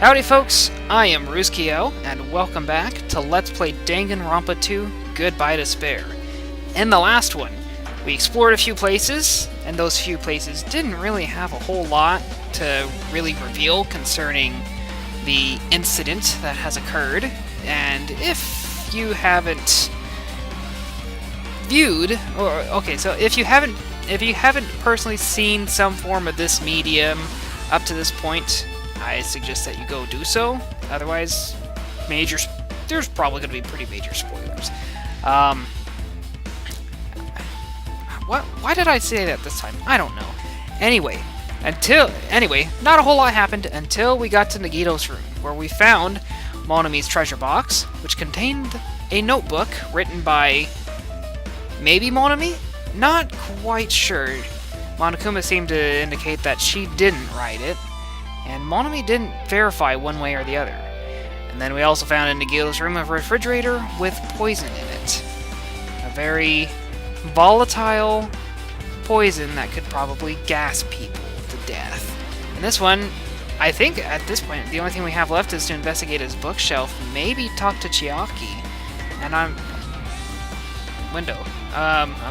Howdy folks, I am Ruzkiel, and welcome back to Let's Play Danganronpa 2 Goodbye Despair. In the last one, we explored a few places, and those few places didn't really have a whole lot to really reveal concerning the incident that has occurred, and if you haven't viewed, if you haven't personally seen some form of this medium up to this point, I suggest that you go do so. Otherwise, there's probably going to be pretty major spoilers. Why did I say that this time? I don't know. Anyway, not a whole lot happened until we got to Nagito's room, where we found Monomi's treasure box, which contained a notebook written by maybe Monomi? Not quite sure. Monokuma seemed to indicate that she didn't write it, and Monomi didn't verify one way or the other. And then we also found in Nagito's room a refrigerator with poison in it. A very volatile poison that could probably gas people to death. And this one, I think at this point, the only thing we have left is to investigate his bookshelf, maybe talk to Chiaki. And I'm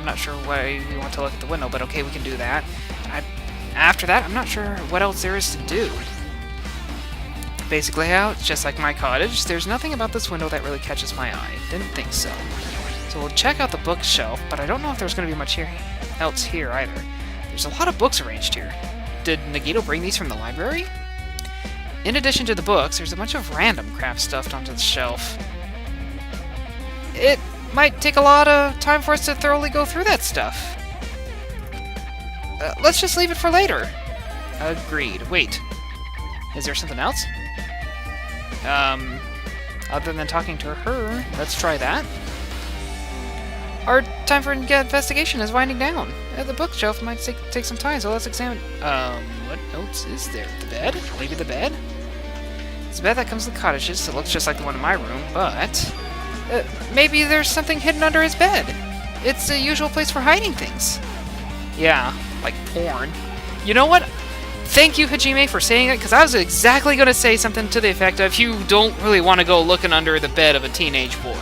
not sure why we want to look at the window, but okay, we can do that. After that, I'm not sure what else there is to do. Basic layout, just like my cottage. There's nothing about this window that really catches my eye. Didn't think so. So we'll check out the bookshelf, but I don't know if there's going to be much else here either. There's a lot of books arranged here. Did Nagito bring these from the library? In addition to the books, there's a bunch of random crap stuffed onto the shelf. It might take a lot of time for us to thoroughly go through that stuff. Let's just leave it for later. Agreed. Wait. Is there something else? Other than talking to her, let's try that. Our time for investigation is winding down. The bookshelf might take some time, so let's examine... what else is there? The bed? Maybe the bed? It's a bed that comes with cottages, so it looks just like the one in my room, but... maybe there's something hidden under his bed. It's a usual place for hiding things. Yeah, like porn. You know what? Thank you, Hajime, for saying it, because I was exactly going to say something to the effect of, you don't really want to go looking under the bed of a teenage boy.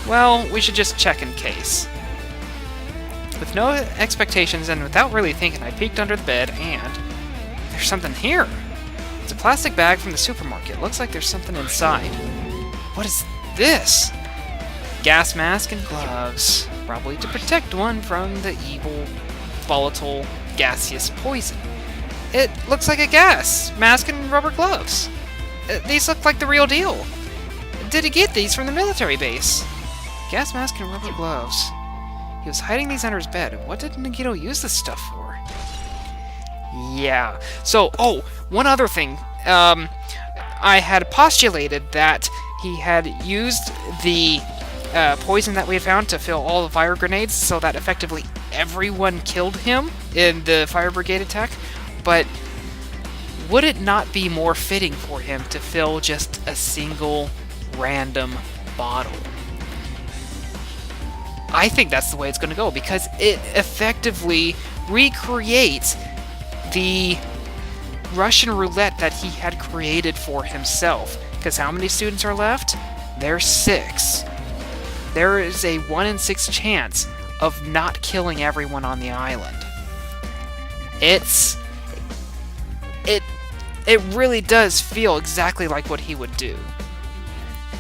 Well, we should just check in case. With no expectations and without really thinking, I peeked under the bed, and there's something here. It's a plastic bag from the supermarket. Looks like there's something inside. What is this? Gas mask and gloves. Probably to protect one from the evil, volatile, gaseous poison. It looks like a gas mask and rubber gloves. These look like the real deal. Did he get these from the military base? Gas mask and rubber gloves. He was hiding these under his bed. What did Nagito use this stuff for? Yeah. So, one other thing. I had postulated that he had used the poison that we had found to fill all the fire grenades, so that effectively everyone killed him in the fire brigade attack. But would it not be more fitting for him to fill just a single random bottle? I think that's the way it's going to go, because it effectively recreates the Russian roulette that he had created for himself. Because how many students are left? There's 6. There is a 1 in 6 chance of not killing everyone on the island. It really does feel exactly like what he would do.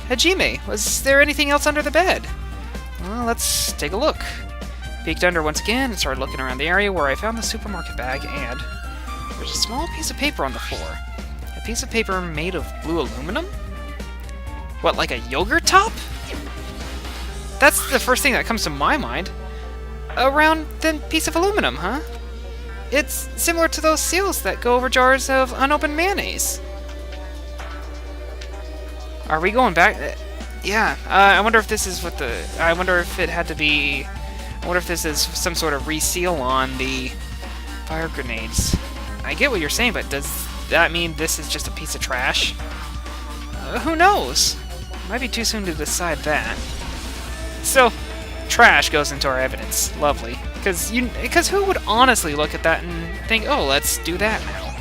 Hajime, was there anything else under the bed? Well, let's take a look. Peeked under once again and started looking around the area where I found the supermarket bag, and there's a small piece of paper on the floor. A piece of paper made of blue aluminum? What, like a yogurt top? That's the first thing that comes to my mind. A round, thin piece of aluminum, huh? It's similar to those seals that go over jars of unopened mayonnaise. Are we going back? Yeah, I wonder if this is I wonder if it had to be... I wonder if this is some sort of reseal on the fire grenades. I get what you're saying, but does that mean this is just a piece of trash? Who knows? Might be too soon to decide that. So, trash goes into our evidence. Lovely. Because who would honestly look at that and think, oh, let's do that now?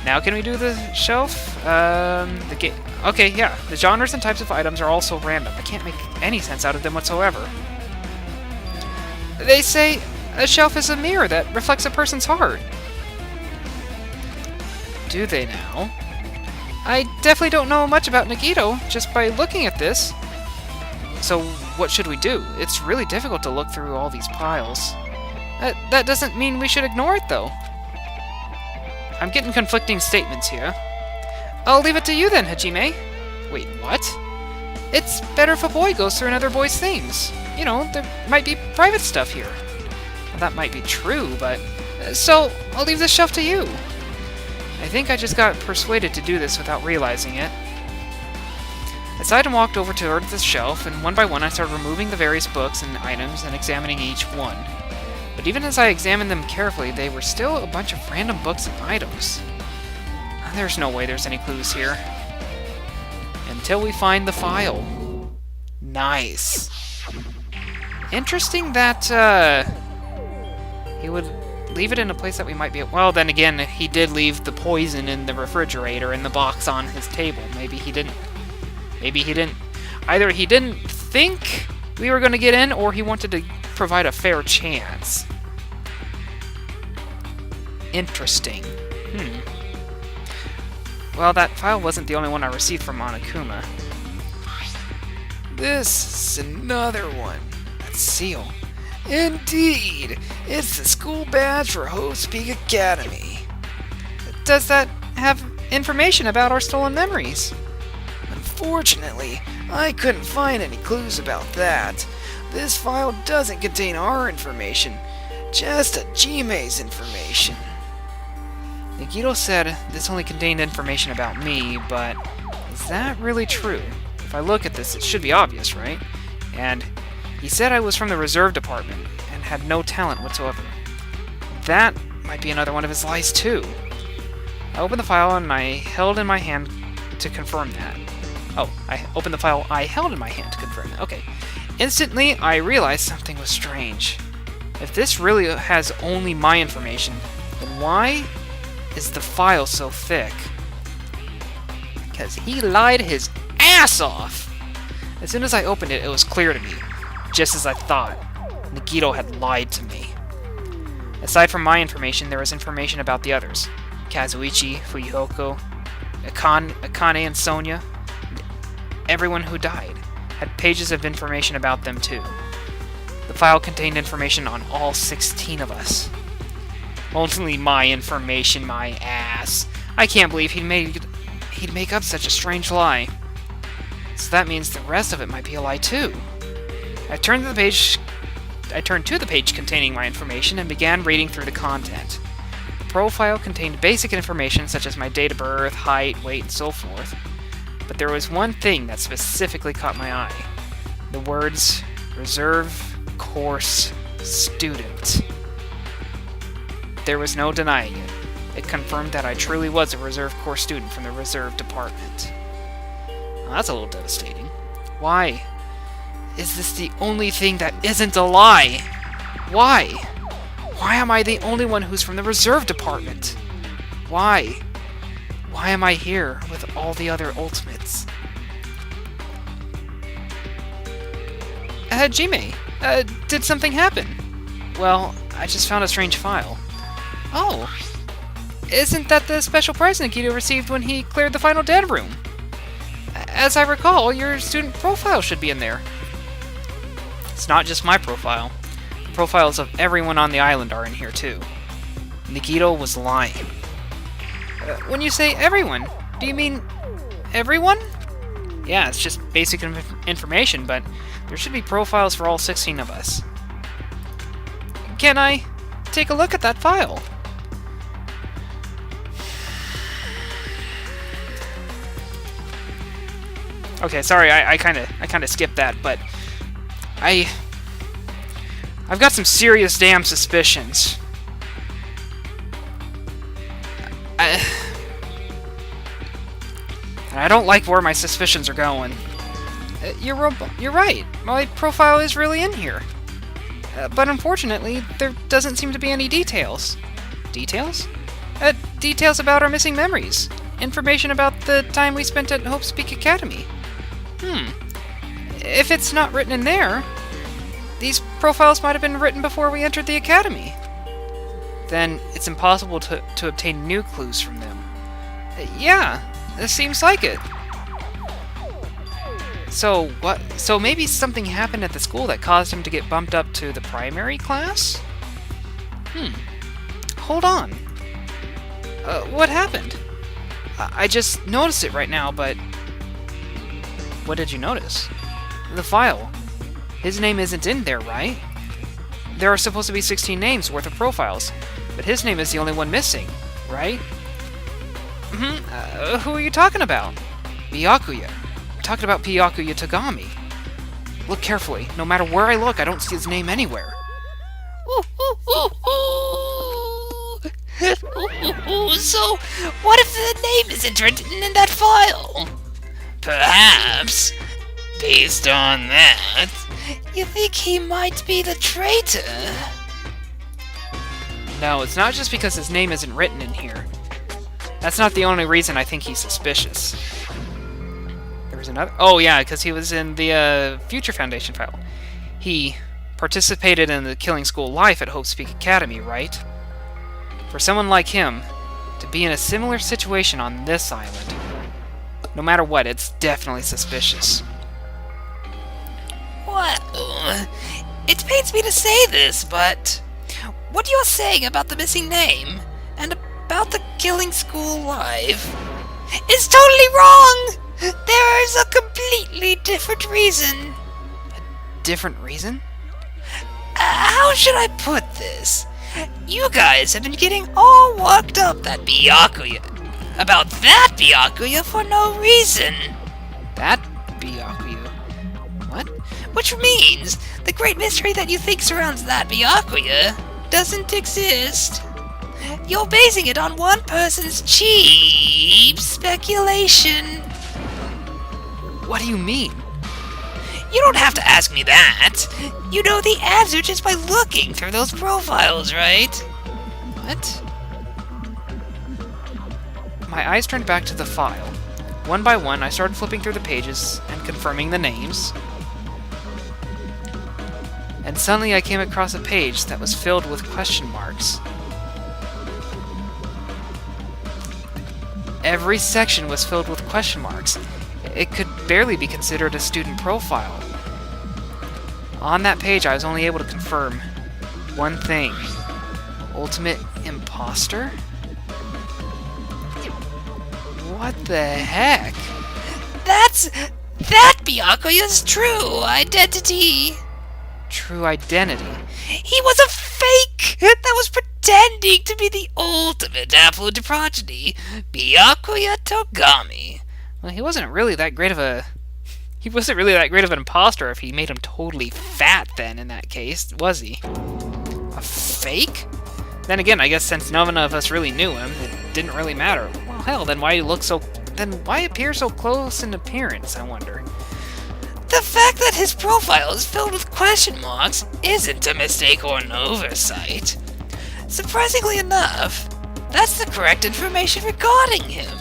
Now can we do the shelf? Okay, yeah. The genres and types of items are also random. I can't make any sense out of them whatsoever. They say a shelf is a mirror that reflects a person's heart. Do they now? I definitely don't know much about Nagito just by looking at this. So what should we do? It's really difficult to look through all these piles. That doesn't mean we should ignore it, though. I'm getting conflicting statements here. I'll leave it to you then, Hajime. Wait, what? It's better if a boy goes through another boy's things. You know, there might be private stuff here. Well, that might be true, but... So, I'll leave this shelf to you. I think I just got persuaded to do this without realizing it. I sighed and walked over toward the shelf, and one by one I started removing the various books and items and examining each one. But even as I examined them carefully, they were still a bunch of random books and items. There's no way there's any clues here. Until we find the file. Nice. Interesting that, he would leave it in a place that we might be... Well, then again, he did leave the poison in the refrigerator in the box on his table. Maybe he didn't... Either he didn't think we were going to get in, or he wanted to provide a fair chance. Interesting. Well, that file wasn't the only one I received from Monokuma. This is another one. That seal. Indeed! It's the school badge for Hope's Peak Academy. Does that have information about our stolen memories? Unfortunately, I couldn't find any clues about that. This file doesn't contain our information, just Hajime's information. Nagito said this only contained information about me, but is that really true? If I look at this, it should be obvious, right? And he said I was from the reserve department and had no talent whatsoever. That might be another one of his lies, too. I opened the file and I held in my hand to confirm that. Oh, I opened the file I held in my hand to confirm that. Okay. Instantly, I realized something was strange. If this really has only my information, then why is the file so thick? Because he lied his ass off! As soon as I opened it, it was clear to me. Just as I thought. Nagito had lied to me. Aside from my information, there was information about the others. Kazuichi, Fuyuhiko, Akane and Sonia. Everyone who died had pages of information about them too. The file contained information on all 16 of us. Only my information, my ass. I can't believe he'd make up such a strange lie. So that means the rest of it might be a lie too. I turned to the page containing my information and began reading through the content. The profile contained basic information such as my date of birth, height, weight, and so forth. But there was one thing that specifically caught my eye. The words, Reserve Course Student. There was no denying it. It confirmed that I truly was a Reserve Course student from the Reserve Department. Well, that's a little devastating. Why? Is this the only thing that isn't a lie? Why? Why am I the only one who's from the Reserve Department? Why? Why am I here with all the other Ultimates? Hajime, did something happen? Well, I just found a strange file. Oh, isn't that the special prize Nagito received when he cleared the final dead room? As I recall, your student profile should be in there. It's not just my profile. The profiles of everyone on the island are in here too. Nagito was lying. When you say everyone, do you mean everyone? Yeah, it's just basic information, but there should be profiles for all 16 of us. Can I take a look at that file? Okay, sorry, I kind of skipped that, but I've got some serious damn suspicions. And I don't like where my suspicions are going. You're right. My profile is really in here. But unfortunately, there doesn't seem to be any details. Details? details about our missing memories. Information about the time we spent at Hope's Peak Academy. If it's not written in there, these profiles might have been written before we entered the academy. Then it's impossible to obtain new clues from them. Yeah, it seems like it. So what? So maybe something happened at the school that caused him to get bumped up to the primary class? Hold on. What happened? I just noticed it right now, but... What did you notice? The file. His name isn't in there, right? There are supposed to be 16 names worth of profiles, but his name is the only one missing, right? Who are you talking about? Byakua. I'm talking about Byakua Tagami. Look carefully. No matter where I look, I don't see his name anywhere. So, what if the name isn't written in that file? Perhaps, based on that, you think he might be the traitor? No, it's not just because his name isn't written in here. That's not the only reason I think he's suspicious. There was another... Oh yeah, because he was in the Future Foundation file. He participated in the Killing School Life at Hope's Peak Academy, right? For someone like him to be in a similar situation on this island, no matter what, it's definitely suspicious. Well, it pains me to say this, but what you're saying about the missing name and about the Killing School Life is totally wrong! There is a completely different reason. A different reason? How should I put this? You guys have been getting all worked up about that Byakua for no reason. That Byakua? What? Which means the great mystery that you think surrounds that Byakua doesn't exist. You're basing it on one person's cheap speculation. What do you mean? You don't have to ask me that. You know the answer just by looking through those profiles, right? What? My eyes turned back to the file. One by one, I started flipping through the pages and confirming the names. And suddenly I came across a page that was filled with question marks. Every section was filled with question marks. It could barely be considered a student profile. On that page, I was only able to confirm one thing. Ultimate imposter? What the heck? That Byakuya's true identity. True identity? He was a fake that was pretending to be the ultimate affluent progeny, Byakuya Togami. Well, he wasn't really that great of an imposter if he made him totally fat then, in that case, was he? A fake? Then again, I guess since none of us really knew him, it didn't really matter. Well, hell, then why appear so close in appearance, I wonder? The fact that his profile is filled with question marks isn't a mistake or an oversight. Surprisingly enough, that's the correct information regarding him.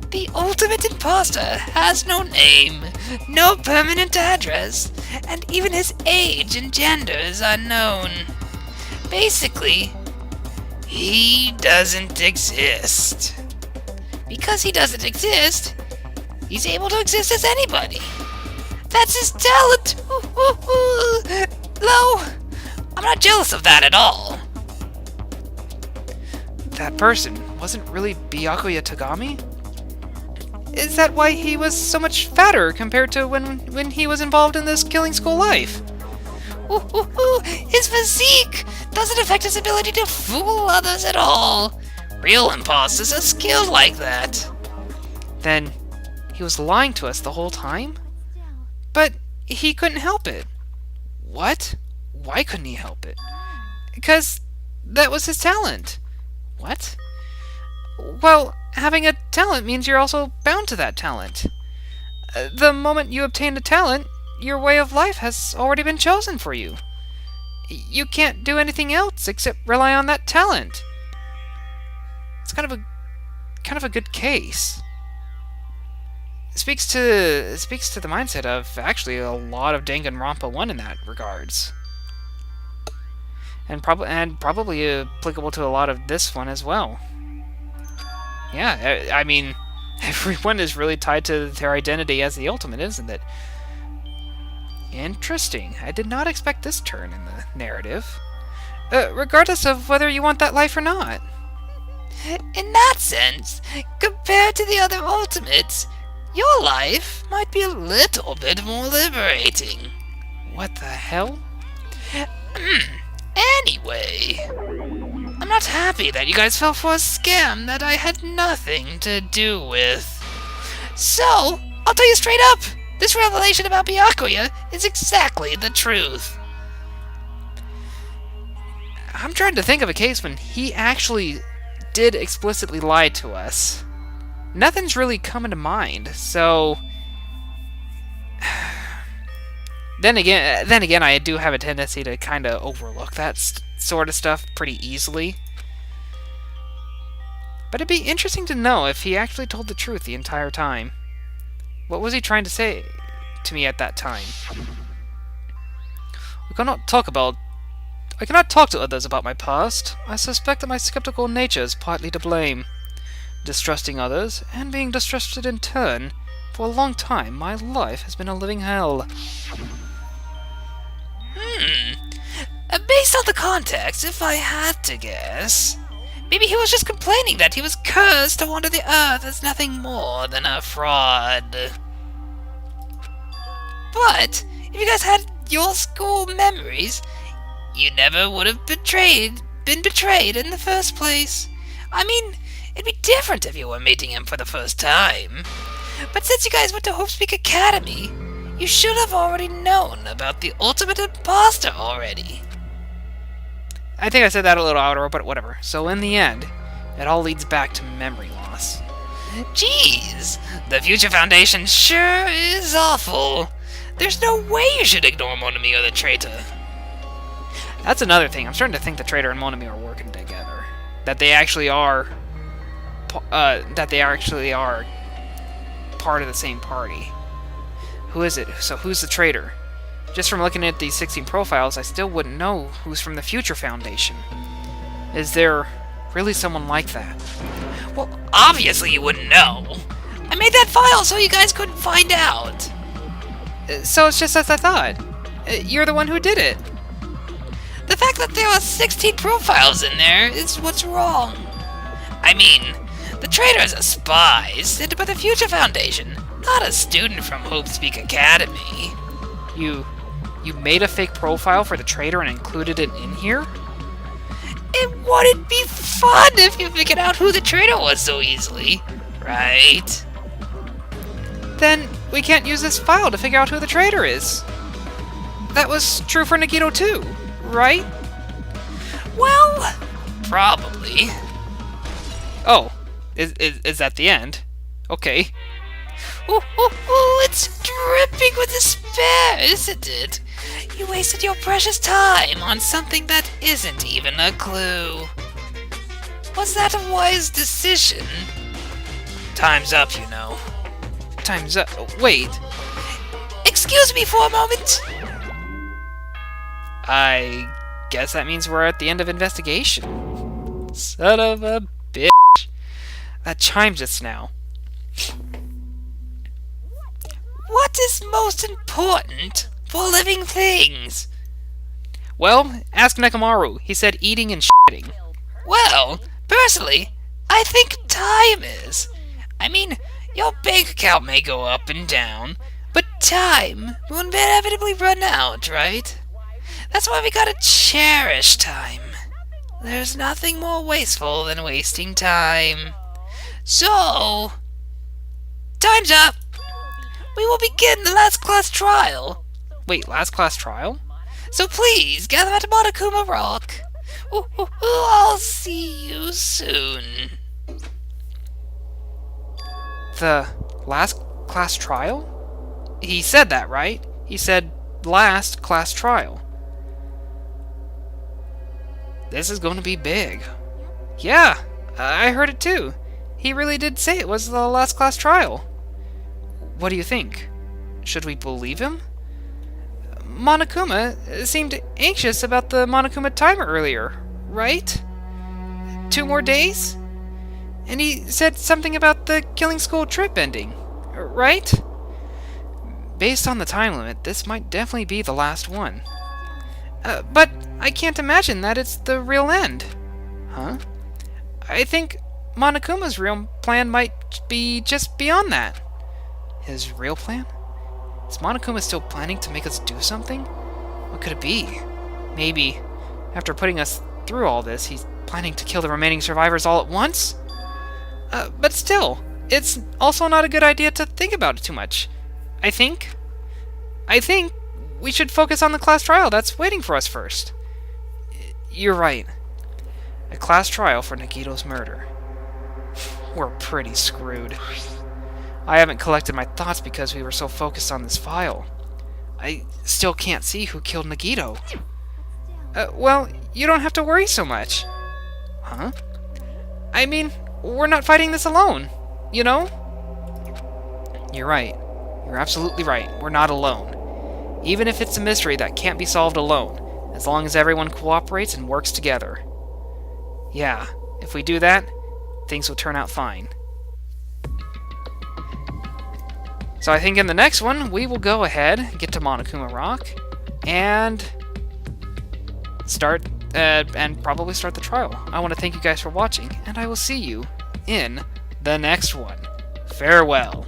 The ultimate imposter has no name, no permanent address, and even his age and gender is unknown. Basically, he doesn't exist. Because he doesn't exist, he's able to exist as anybody. That's his talent! Though, I'm not jealous of that at all. That person wasn't really Byakuya Tagami? Is that why he was so much fatter compared to when he was involved in this Killing School Life? His physique doesn't affect his ability to fool others at all. Real imposters are skilled like that. Then he was lying to us the whole time? But he couldn't help it. What? Why couldn't he help it? Because that was his talent. What? Well, having a talent means you're also bound to that talent. The moment you obtain a talent, your way of life has already been chosen for you. You can't do anything else except rely on that talent. kind of a good case. It speaks to the mindset of actually a lot of Danganronpa 1 in that regards. And probably applicable to a lot of this one as well. Yeah, I mean, everyone is really tied to their identity as the ultimate, isn't it? Interesting. I did not expect this turn in the narrative. Regardless of whether you want that life or not. In that sense, compared to the other ultimates, your life might be a little bit more liberating. What the hell? Anyway, I'm not happy that you guys fell for a scam that I had nothing to do with. So, I'll tell you straight up, this revelation about Byakua is exactly the truth. I'm trying to think of a case when he actually did explicitly lie to us. Nothing's really coming to mind, so... Then again, I do have a tendency to kind of overlook that sort of stuff pretty easily. But it'd be interesting to know if he actually told the truth the entire time. What was he trying to say to me at that time? I cannot talk to others about my past. I suspect that my skeptical nature is partly to blame. Distrusting others, and being distrusted in turn, for a long time my life has been a living hell. Based on the context, if I had to guess, maybe he was just complaining that he was cursed to wander the earth as nothing more than a fraud. But, if you guys had your school memories, you never would have been betrayed in the first place. I mean, it'd be different if you were meeting him for the first time. But since you guys went to Hopespeak Academy, you should have already known about the ultimate imposter already. I think I said that a little outer, but whatever. So in the end, it all leads back to memory loss. Jeez, the Future Foundation sure is awful. There's no way you should ignore Monami or the traitor. That's another thing. I'm starting to think the traitor and Monami are working together. That they actually are... part of the same party. Who is it? So who's the traitor? Just from looking at these 16 profiles, I still wouldn't know who's from the Future Foundation. Is there really someone like that? Well, obviously you wouldn't know. I made that file so you guys couldn't find out. So it's just as I thought. You're the one who did it. The fact that there are 16 profiles in there is what's wrong. I mean, the traitor is a spy sent by the Future Foundation, not a student from Hopespeak Academy. You made a fake profile for the traitor and included it in here? It wouldn't be fun if you figured out who the traitor was so easily, right? Then we can't use this file to figure out who the traitor is. That was true for Nikito too, right? Well, probably. Oh, is that the end? Okay. Ooh, it's dripping with despair, isn't it? You wasted your precious time on something that isn't even a clue. Was that a wise decision? Time's up, you know. Time's up. Wait. Excuse me for a moment. I guess that means we're at the end of investigation. Son of a bitch. That chimed just now. What is most important for living things? Well, ask Nekomaru. He said eating and shitting. Well, personally, I think time is. I mean, your bank account may go up and down, but time will inevitably run out, right? That's why we gotta cherish time. There's nothing more wasteful than wasting time. So, time's up. We will begin the last class trial. Wait, last class trial? So please, gather at Monokuma Rock. I'll see you soon. The last class trial? He said that, right? He said last class trial. This is going to be big. Yeah, I heard it too. He really did say it was the last class trial. What do you think? Should we believe him? Monokuma seemed anxious about the Monokuma timer earlier, right? 2 more days? And he said something about the killing school trip ending, right? Based on the time limit, this might definitely be the last one. But I can't imagine that it's the real end. Huh? I think Monokuma's real plan might be just beyond that. His real plan? Is Monokuma still planning to make us do something? What could it be? Maybe, after putting us through all this, he's planning to kill the remaining survivors all at once? But still, it's also not a good idea to think about it too much. I think we should focus on the class trial that's waiting for us first. You're right. A class trial for Nagito's murder. We're pretty screwed. I haven't collected my thoughts because we were so focused on this file. I still can't see who killed Nagito. Well, you don't have to worry so much. Huh? I mean, we're not fighting this alone, you know? You're right. You're absolutely right. We're not alone. Even if it's a mystery that can't be solved alone, as long as everyone cooperates and works together. Yeah, if we do that, things will turn out fine. So I think in the next one, we will go ahead, get to Monokuma Rock, and probably start the trial. I want to thank you guys for watching, and I will see you in the next one. Farewell.